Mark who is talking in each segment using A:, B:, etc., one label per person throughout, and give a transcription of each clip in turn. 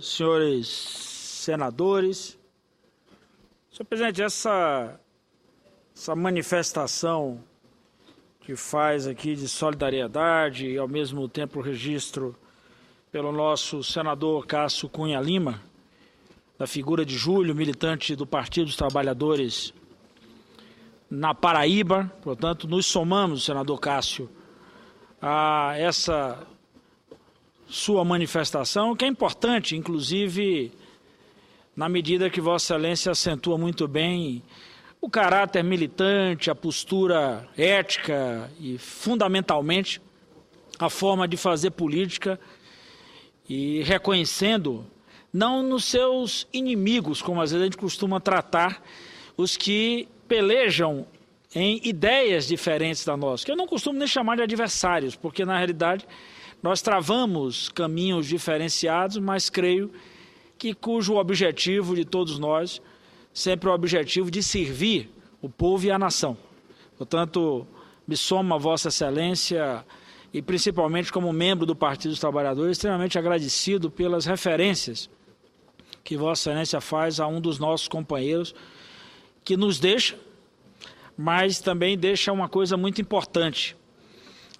A: Senhores senadores, senhor presidente, essa manifestação que faz aqui de solidariedade e ao mesmo tempo registro pelo nosso senador Cássio Cunha Lima, da figura de Júlio, militante do Partido dos Trabalhadores na Paraíba. Portanto, nos somamos, senador Cássio, a essa sua manifestação, que é importante, inclusive, na medida que Vossa Excelência acentua muito bem o caráter militante, a postura ética e, fundamentalmente, a forma de fazer política e reconhecendo, não nos seus inimigos, como às vezes a gente costuma tratar, os que pelejam em ideias diferentes da nossa, que eu não costumo nem chamar de adversários, porque, na realidade, nós travamos caminhos diferenciados, mas creio que cujo objetivo de todos nós sempre é o objetivo de servir o povo e a nação. Portanto, me somo a Vossa Excelência e principalmente como membro do Partido dos Trabalhadores, extremamente agradecido pelas referências que Vossa Excelência faz a um dos nossos companheiros, que nos deixa, mas também deixa uma coisa muito importante,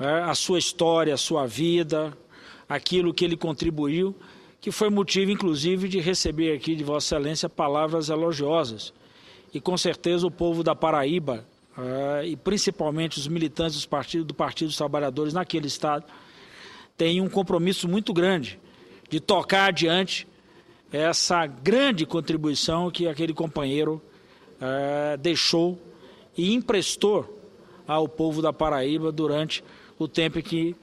A: a sua história, a sua vida, aquilo que ele contribuiu, que foi motivo, inclusive, de receber aqui de Vossa Excelência palavras elogiosas. E, com certeza, o povo da Paraíba, e principalmente os militantes do Partido dos Trabalhadores naquele estado, têm um compromisso muito grande de tocar adiante essa grande contribuição que aquele companheiro deixou e emprestou ao povo da Paraíba durante o tempo que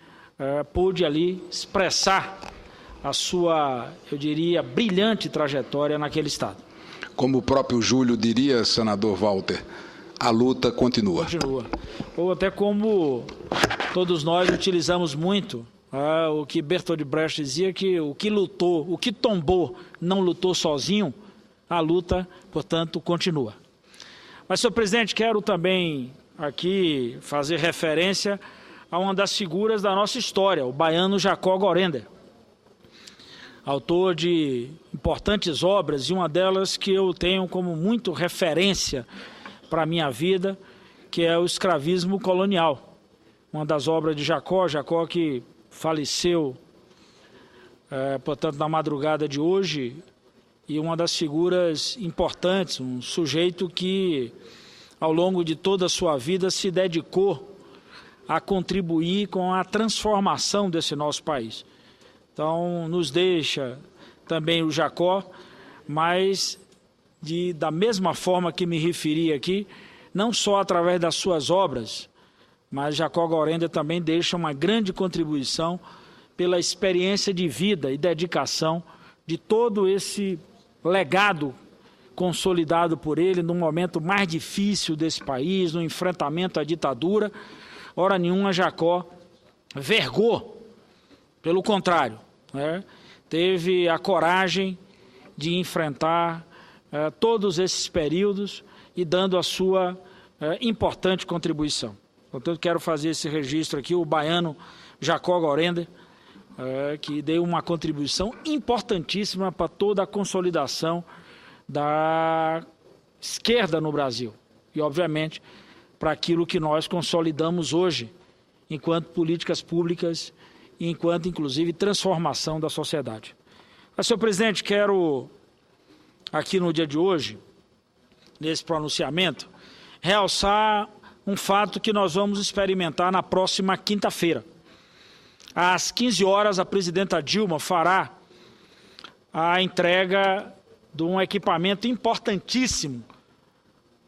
A: pôde ali expressar a sua, eu diria, brilhante trajetória naquele estado.
B: Como o próprio Júlio diria, senador Walter, a luta continua.
A: Continua. Ou até como todos nós utilizamos muito o que Bertolt Brecht dizia, que o que lutou, o que tombou, não lutou sozinho, a luta, portanto, continua. Mas, senhor presidente, quero também aqui fazer referência a uma das figuras da nossa história, o baiano Jacó Gorender, autor de importantes obras, e uma delas que eu tenho como muito referência para a minha vida, que é o escravismo colonial. Uma das obras de Jacó que faleceu, portanto, na madrugada de hoje, e uma das figuras importantes, um sujeito que, ao longo de toda a sua vida, se dedicou a contribuir com a transformação desse nosso país. Então, nos deixa também o Jacó, mas da mesma forma que me referi aqui, não só através das suas obras, mas Jacó Gorender também deixa uma grande contribuição pela experiência de vida e dedicação de todo esse legado consolidado por ele no momento mais difícil desse país, no enfrentamento à ditadura. Hora nenhuma Jacó vergou, pelo contrário, teve a coragem de enfrentar todos esses períodos e dando a sua importante contribuição. Portanto, quero fazer esse registro aqui, o baiano Jacó Gorender, que deu uma contribuição importantíssima para toda a consolidação da esquerda no Brasil e, obviamente, para aquilo que nós consolidamos hoje, enquanto políticas públicas e enquanto, inclusive, transformação da sociedade. Mas, senhor presidente, quero, aqui no dia de hoje, nesse pronunciamento, realçar um fato que nós vamos experimentar na próxima quinta-feira. Às 15 horas, a presidenta Dilma fará a entrega de um equipamento importantíssimo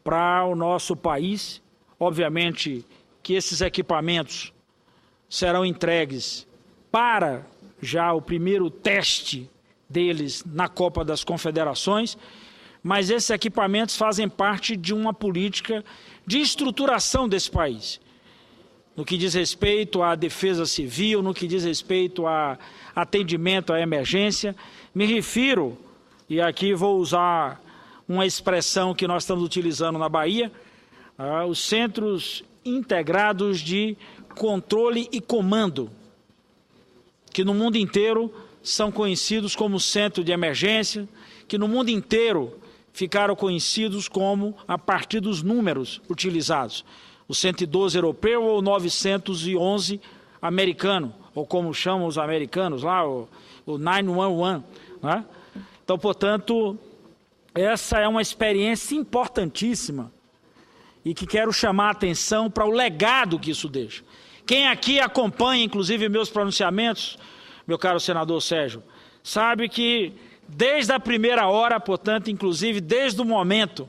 A: para o nosso país. Obviamente que esses equipamentos serão entregues para já o primeiro teste deles na Copa das Confederações, mas esses equipamentos fazem parte de uma política de estruturação desse país, no que diz respeito à defesa civil, no que diz respeito a atendimento à emergência. Me refiro, e aqui vou usar uma expressão que nós estamos utilizando na Bahia, os Centros Integrados de Controle e Comando, que no mundo inteiro são conhecidos como centro de emergência, que no mundo inteiro ficaram conhecidos como a partir dos números utilizados. O 112 europeu ou o 911 americano, ou como chamam os americanos lá, o 911. Né? Então, portanto, essa é uma experiência importantíssima e que quero chamar a atenção para o legado que isso deixa. Quem aqui acompanha, inclusive, meus pronunciamentos, meu caro senador Sérgio, sabe que desde a primeira hora, portanto, inclusive desde o momento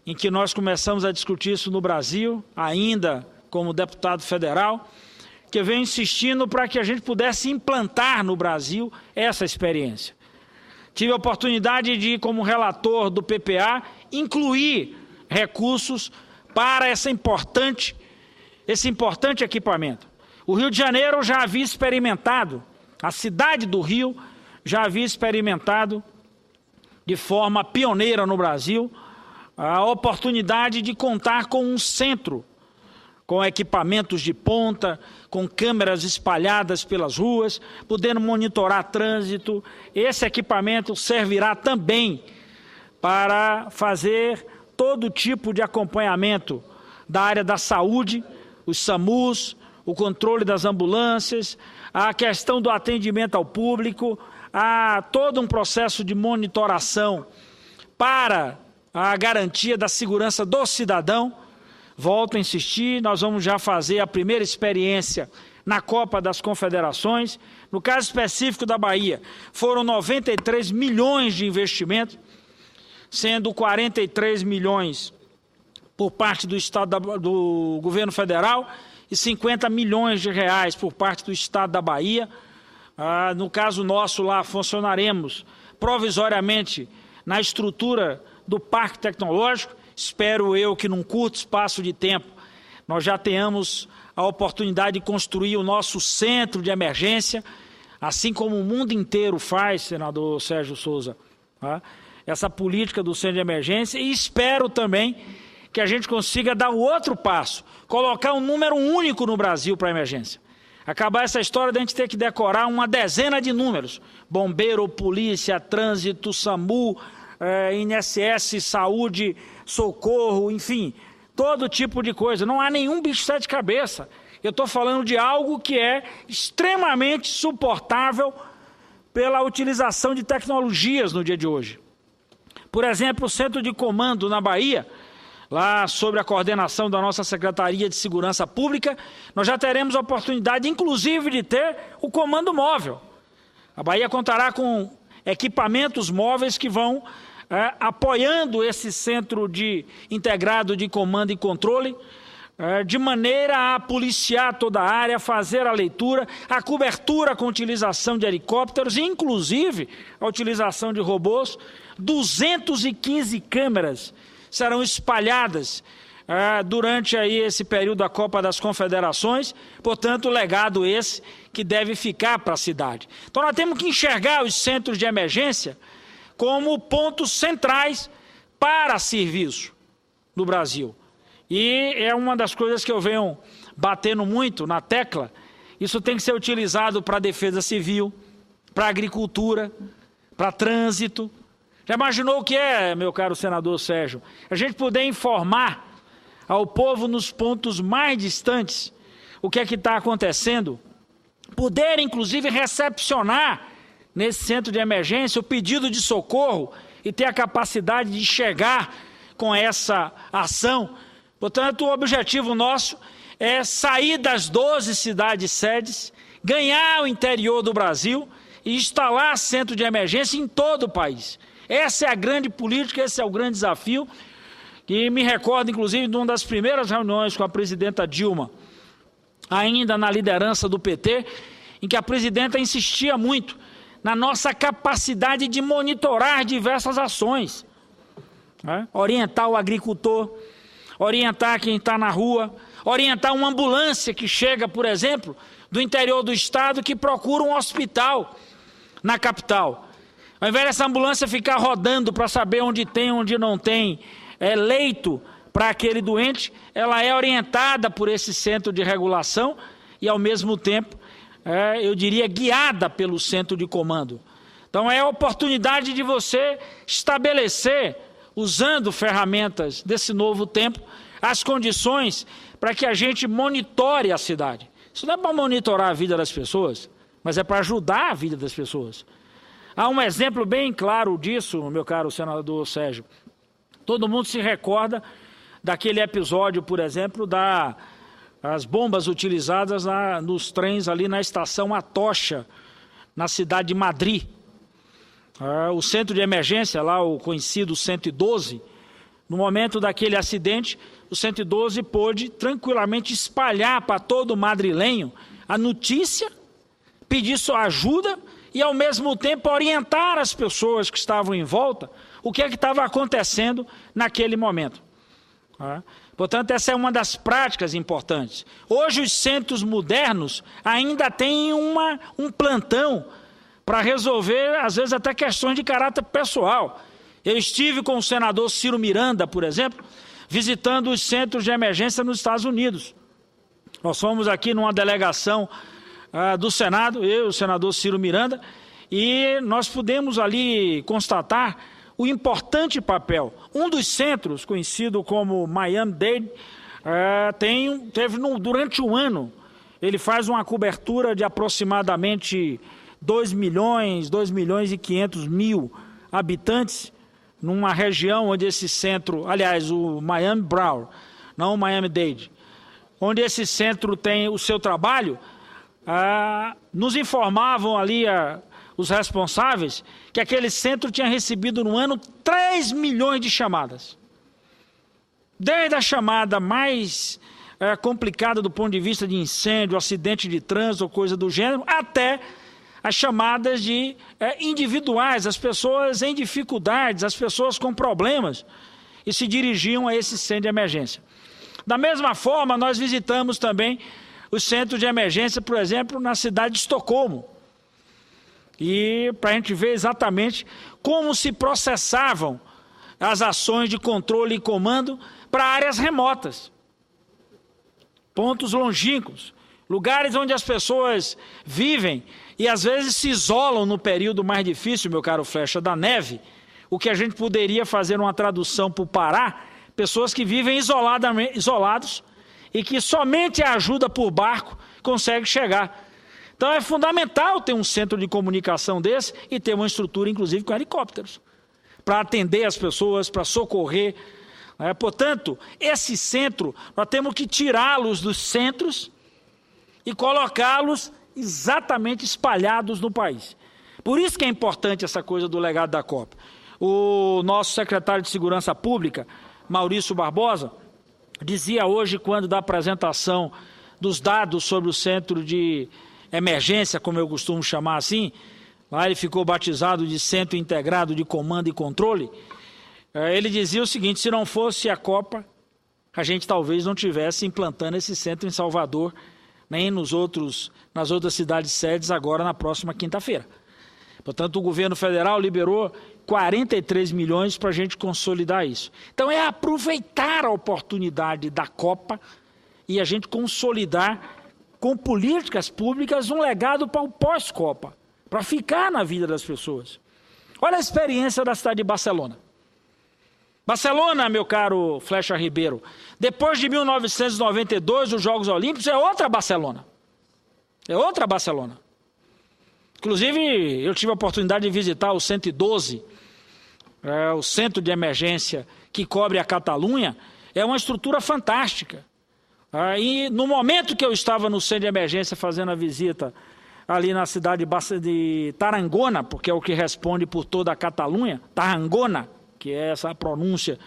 A: em que nós começamos a discutir isso no Brasil, ainda como deputado federal, que eu venho insistindo para que a gente pudesse implantar no Brasil essa experiência. Tive a oportunidade de, como relator do PPA, incluir recursos para esse importante equipamento. O Rio de Janeiro já havia experimentado, a cidade do Rio já havia experimentado de forma pioneira no Brasil a oportunidade de contar com um centro, com equipamentos de ponta, com câmeras espalhadas pelas ruas, podendo monitorar trânsito. Esse equipamento servirá também para fazer todo tipo de acompanhamento da área da saúde, os SAMUs, o controle das ambulâncias, a questão do atendimento ao público, há todo um processo de monitoração para a garantia da segurança do cidadão. Volto a insistir, nós vamos já fazer a primeira experiência na Copa das Confederações. No caso específico da Bahia, foram 93 milhões de investimento, sendo 43 milhões por parte do Estado do governo federal e 50 milhões de reais por parte do Estado da Bahia. No caso nosso lá, funcionaremos provisoriamente na estrutura do Parque Tecnológico. Espero eu que num curto espaço de tempo nós já tenhamos a oportunidade de construir o nosso centro de emergência, assim como o mundo inteiro faz, senador Sérgio Souza, essa política do centro de emergência, e espero também que a gente consiga dar o outro passo, colocar um número único no Brasil para a emergência. Acabar essa história de a gente ter que decorar uma dezena de números, bombeiro, polícia, trânsito, SAMU, INSS, saúde, socorro, enfim, todo tipo de coisa. Não há nenhum bicho de sete cabeças. Eu estou falando de algo que é extremamente suportável pela utilização de tecnologias no dia de hoje. Por exemplo, o Centro de Comando na Bahia, lá sob a coordenação da nossa Secretaria de Segurança Pública, nós já teremos a oportunidade, inclusive, de ter o comando móvel. A Bahia contará com equipamentos móveis que vão apoiando esse centro integrado de comando e controle, de maneira a policiar toda a área, fazer a leitura, a cobertura com utilização de helicópteros, inclusive a utilização de robôs. 215 câmeras serão espalhadas durante aí esse período da Copa das Confederações, portanto, legado esse que deve ficar para a cidade. Então, nós temos que enxergar os centros de emergência como pontos centrais para serviço no Brasil. E é uma das coisas que eu venho batendo muito na tecla. Isso tem que ser utilizado para a defesa civil, para a agricultura, para trânsito. Já imaginou o que é, meu caro senador Sérgio? A gente poder informar ao povo nos pontos mais distantes o que é que está acontecendo, poder inclusive recepcionar nesse centro de emergência o pedido de socorro e ter a capacidade de chegar com essa ação. Portanto, o objetivo nosso é sair das 12 cidades sedes, ganhar o interior do Brasil e instalar centro de emergência em todo o país. Essa é a grande política, esse é o grande desafio, que me recordo, inclusive, de uma das primeiras reuniões com a presidenta Dilma, ainda na liderança do PT, em que a presidenta insistia muito na nossa capacidade de monitorar diversas ações, orientar o agricultor, orientar quem está na rua, orientar uma ambulância que chega, por exemplo, do interior do estado que procura um hospital na capital. Ao invés dessa ambulância ficar rodando para saber onde tem, onde não tem leito para aquele doente, ela é orientada por esse centro de regulação e, ao mesmo tempo, eu diria, guiada pelo centro de comando. Então é a oportunidade de você estabelecer, usando ferramentas desse novo tempo, as condições para que a gente monitore a cidade. Isso não é para monitorar a vida das pessoas, mas é para ajudar a vida das pessoas. Há um exemplo bem claro disso, meu caro senador Sérgio. Todo mundo se recorda daquele episódio, por exemplo, das bombas utilizadas nos trens ali na estação Atocha, na cidade de Madrid. O centro de emergência, lá o conhecido 112, no momento daquele acidente, o 112 pôde tranquilamente espalhar para todo madrilenho a notícia, pedir sua ajuda e, ao mesmo tempo, orientar as pessoas que estavam em volta o que é que estava acontecendo naquele momento. Portanto, essa é uma das práticas importantes. Hoje, os centros modernos ainda têm um plantão para resolver, às vezes, até questões de caráter pessoal. Eu estive com o senador Ciro Miranda, por exemplo, visitando os centros de emergência nos Estados Unidos. Nós fomos aqui numa delegação do Senado, eu e o senador Ciro Miranda, e nós pudemos ali constatar o importante papel. Um dos centros, conhecido como Miami-Dade, durante um ano, ele faz uma cobertura de aproximadamente 2 milhões e 500 mil habitantes, numa região onde esse centro, aliás, o Miami-Broward, não o Miami-Dade, onde esse centro tem o seu trabalho, nos informavam ali os responsáveis que aquele centro tinha recebido no ano 3 milhões de chamadas. Desde a chamada mais complicada do ponto de vista de incêndio, acidente de trânsito ou coisa do gênero, até as chamadas individuais, as pessoas em dificuldades, as pessoas com problemas, e se dirigiam a esse centro de emergência. Da mesma forma, nós visitamos também os centros de emergência, por exemplo, na cidade de Estocolmo, e para a gente ver exatamente como se processavam as ações de controle e comando para áreas remotas, pontos longínquos, lugares onde as pessoas vivem e às vezes se isolam no período mais difícil, meu caro Flecha, da neve, o que a gente poderia fazer uma tradução para o Pará, pessoas que vivem isolados e que somente a ajuda por barco consegue chegar. Então é fundamental ter um centro de comunicação desse e ter uma estrutura, inclusive, com helicópteros, para atender as pessoas, para socorrer. Portanto, esse centro, nós temos que tirá-los dos centros e colocá-los exatamente espalhados no país. Por isso que é importante essa coisa do legado da Copa. O nosso secretário de Segurança Pública, Maurício Barbosa, dizia hoje, quando da apresentação dos dados sobre o centro de emergência, como eu costumo chamar assim, lá ele ficou batizado de Centro Integrado de Comando e Controle, ele dizia o seguinte: se não fosse a Copa, a gente talvez não tivesse implantando esse centro em Salvador, nem nas outras cidades sedes agora na próxima quinta-feira. Portanto, o governo federal liberou 43 milhões para a gente consolidar isso. Então é aproveitar a oportunidade da Copa e a gente consolidar com políticas públicas um legado para o pós-Copa, para ficar na vida das pessoas. Olha a experiência da cidade de Barcelona. Barcelona, meu caro Flecha Ribeiro, depois de 1992, os Jogos Olímpicos, é outra Barcelona. É outra Barcelona. Inclusive, eu tive a oportunidade de visitar o 112, o centro de emergência que cobre a Catalunha. É uma estrutura fantástica. E no momento que eu estava no centro de emergência fazendo a visita ali na cidade de Tarragona, porque é o que responde por toda a Catalunha, Tarragona, que é essa pronúncia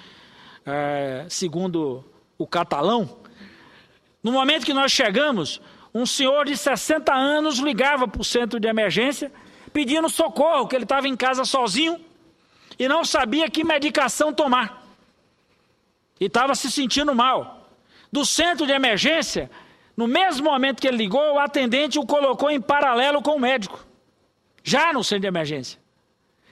A: segundo o catalão, no momento que nós chegamos, um senhor de 60 anos ligava para o centro de emergência pedindo socorro, que ele estava em casa sozinho e não sabia que medicação tomar. E estava se sentindo mal. Do centro de emergência, no mesmo momento que ele ligou, o atendente o colocou em paralelo com o médico, já no centro de emergência.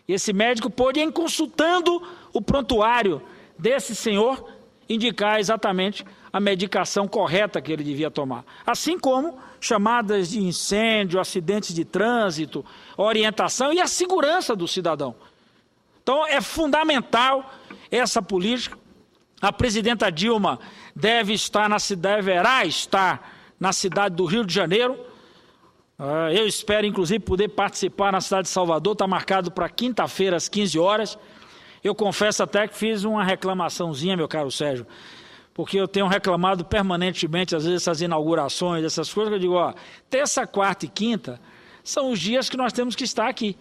A: E esse médico pôde, em consultando o prontuário desse senhor, indicar exatamente a medicação correta que ele devia tomar. Assim como chamadas de incêndio, acidentes de trânsito, orientação e a segurança do cidadão. Então, é fundamental essa política. A presidenta Dilma deverá estar na cidade do Rio de Janeiro. Eu espero, inclusive, poder participar na cidade de Salvador. Está marcado para quinta-feira, às 15 horas. Eu confesso até que fiz uma reclamaçãozinha, meu caro Sérgio, porque eu tenho reclamado permanentemente, às vezes, essas inaugurações, essas coisas, que eu digo, ó, terça, quarta e quinta são os dias que nós temos que estar aqui.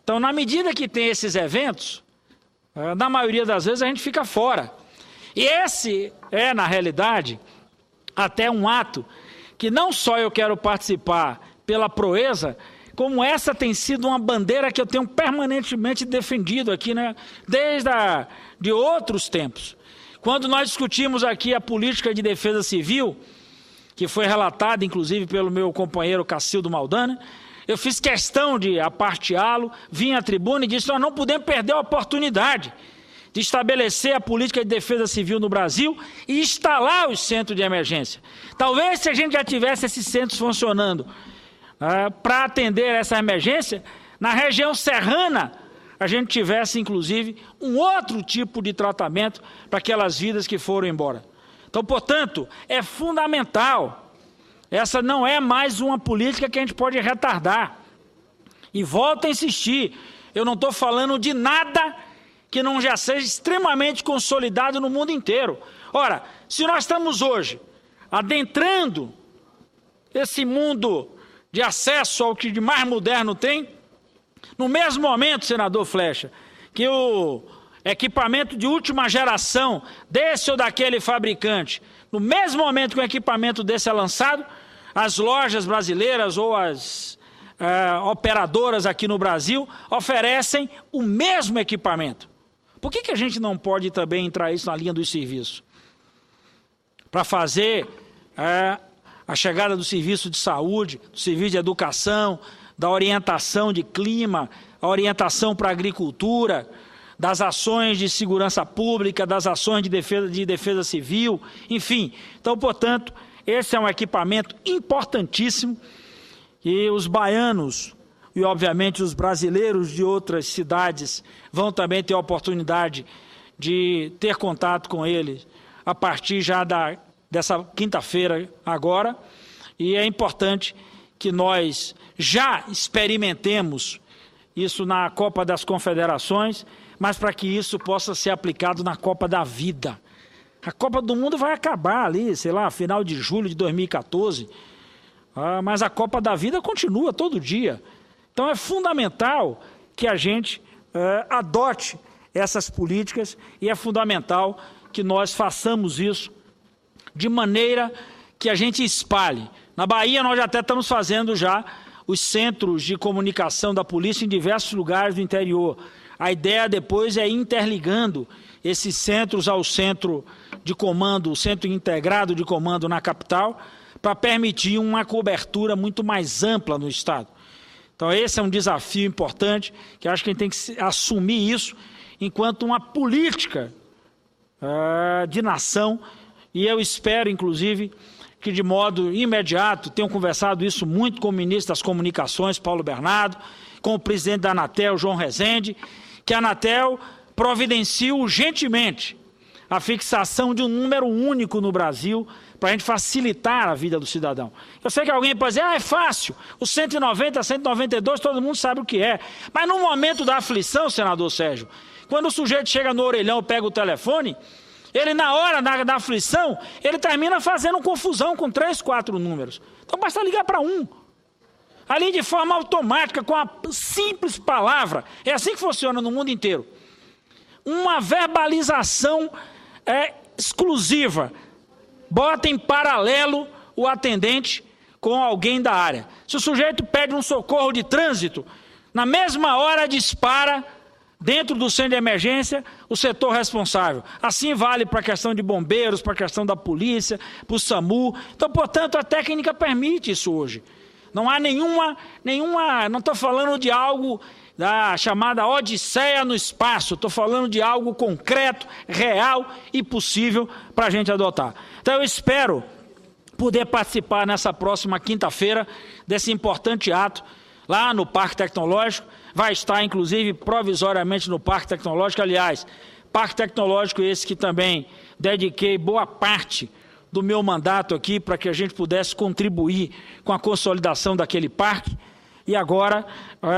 A: Então, na medida que tem esses eventos, na maioria das vezes a gente fica fora. E esse é, na realidade, até um ato que não só eu quero participar pela proeza, como essa tem sido uma bandeira que eu tenho permanentemente defendido aqui, né, desde de outros tempos. Quando nós discutimos aqui a política de defesa civil, que foi relatada, inclusive, pelo meu companheiro Cacildo Maldana, eu fiz questão de aparteá-lo, vim à tribuna e disse: nós não podemos perder a oportunidade de estabelecer a política de defesa civil no Brasil e instalar os centros de emergência. Talvez, se a gente já tivesse esses centros funcionando para atender essa emergência, na região serrana, a gente tivesse, inclusive, um outro tipo de tratamento para aquelas vidas que foram embora. Então, portanto, é fundamental. Essa não é mais uma política que a gente pode retardar. E volto a insistir, eu não estou falando de nada que não já seja extremamente consolidado no mundo inteiro. Ora, se nós estamos hoje adentrando esse mundo de acesso ao que de mais moderno tem, no mesmo momento, senador Flecha, que o equipamento de última geração desse ou daquele fabricante, no mesmo momento que um equipamento desse é lançado, as lojas brasileiras ou as operadoras aqui no Brasil oferecem o mesmo equipamento. Por que a gente não pode também entrar isso na linha dos serviços? Para fazer a chegada do serviço de saúde, do serviço de educação, da orientação de clima, a orientação para a agricultura, das ações de segurança pública, das ações de defesa civil, enfim. Então, portanto, esse é um equipamento importantíssimo e os baianos e, obviamente, os brasileiros de outras cidades vão também ter a oportunidade de ter contato com eles a partir já dessa quinta-feira agora. E é importante que nós já experimentemos isso na Copa das Confederações, mas para que isso possa ser aplicado na Copa da Vida. A Copa do Mundo vai acabar ali, sei lá, final de julho de 2014, mas a Copa da Vida continua todo dia. Então é fundamental que a gente adote essas políticas e é fundamental que nós façamos isso de maneira que a gente espalhe. Na Bahia nós já até estamos fazendo já os centros de comunicação da polícia em diversos lugares do interior. A ideia depois é ir interligando esses centros ao centro de comando, o centro integrado de comando na capital, para permitir uma cobertura muito mais ampla no Estado. Então esse é um desafio importante, que acho que a gente tem que assumir isso enquanto uma política de nação, e eu espero, inclusive, que de modo imediato, tenham conversado isso muito com o ministro das Comunicações, Paulo Bernardo, com o presidente da Anatel, João Rezende, que a Anatel providencie urgentemente a fixação de um número único no Brasil para a gente facilitar a vida do cidadão. Eu sei que alguém pode dizer, é fácil, o 190, 192, todo mundo sabe o que é. Mas no momento da aflição, senador Sérgio, quando o sujeito chega no orelhão, pega o telefone, ele na hora da aflição, ele termina fazendo confusão com 3, 4 números. Então basta ligar para um. Ali de forma automática, com a simples palavra. É assim que funciona no mundo inteiro. Uma verbalização exclusiva. Bota em paralelo o atendente com alguém da área. Se o sujeito pede um socorro de trânsito, na mesma hora dispara, dentro do centro de emergência, o setor responsável. Assim vale para a questão de bombeiros, para a questão da polícia, para o SAMU. Então, portanto, a técnica permite isso hoje. Não há nenhuma, não estou falando de algo da chamada Odisseia no espaço. Estou falando de algo concreto, real e possível para a gente adotar. Então eu espero poder participar nessa próxima quinta-feira desse importante ato lá no Parque Tecnológico. Vai estar, inclusive, provisoriamente no Parque Tecnológico. Aliás, Parque Tecnológico esse que também dediquei boa parte do meu mandato aqui para que a gente pudesse contribuir com a consolidação daquele parque. E agora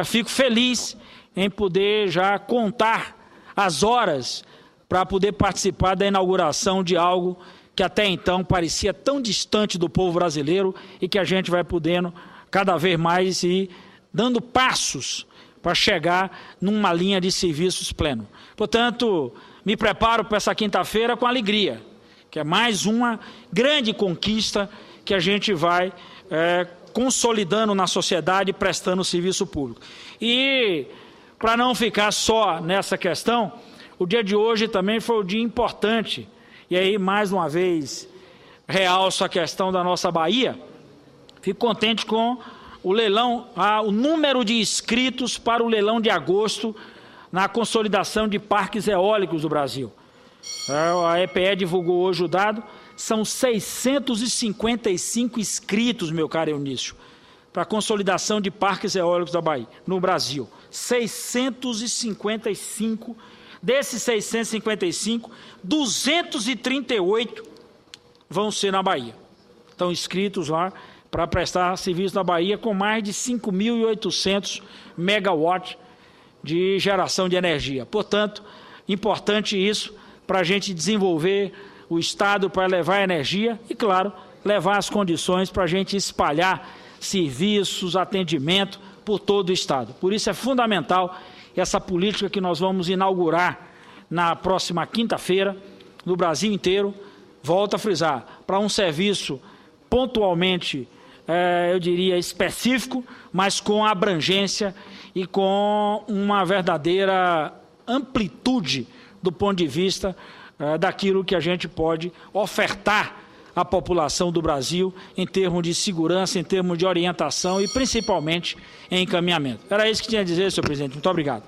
A: fico feliz em poder já contar as horas para poder participar da inauguração de algo que até então parecia tão distante do povo brasileiro e que a gente vai podendo cada vez mais ir dando passos para chegar numa linha de serviços pleno. Portanto, me preparo para essa quinta-feira com alegria, que é mais uma grande conquista que a gente vai consolidando na sociedade, prestando serviço público. E, para não ficar só nessa questão, o dia de hoje também foi um dia importante, e aí, mais uma vez, realço a questão da nossa Bahia. Fico contente com o leilão, o número de inscritos para o leilão de agosto na consolidação de parques eólicos do Brasil. A EPE divulgou hoje o dado, são 655 inscritos, meu caro Eunício, para a consolidação de parques eólicos da Bahia, no Brasil. 655, desses 655, 238 vão ser na Bahia. Estão inscritos lá para prestar serviço na Bahia com mais de 5.800 megawatts de geração de energia. Portanto, importante isso para a gente desenvolver o Estado para levar energia e, claro, levar as condições para a gente espalhar serviços, atendimento por todo o Estado. Por isso é fundamental essa política que nós vamos inaugurar na próxima quinta-feira, no Brasil inteiro. Volto a frisar, para um serviço pontualmente, eu diria, específico, mas com abrangência e com uma verdadeira amplitude do ponto de vista daquilo que a gente pode ofertar à população do Brasil em termos de segurança, em termos de orientação e principalmente em encaminhamento. Era isso que tinha a dizer, senhor presidente. Muito obrigado.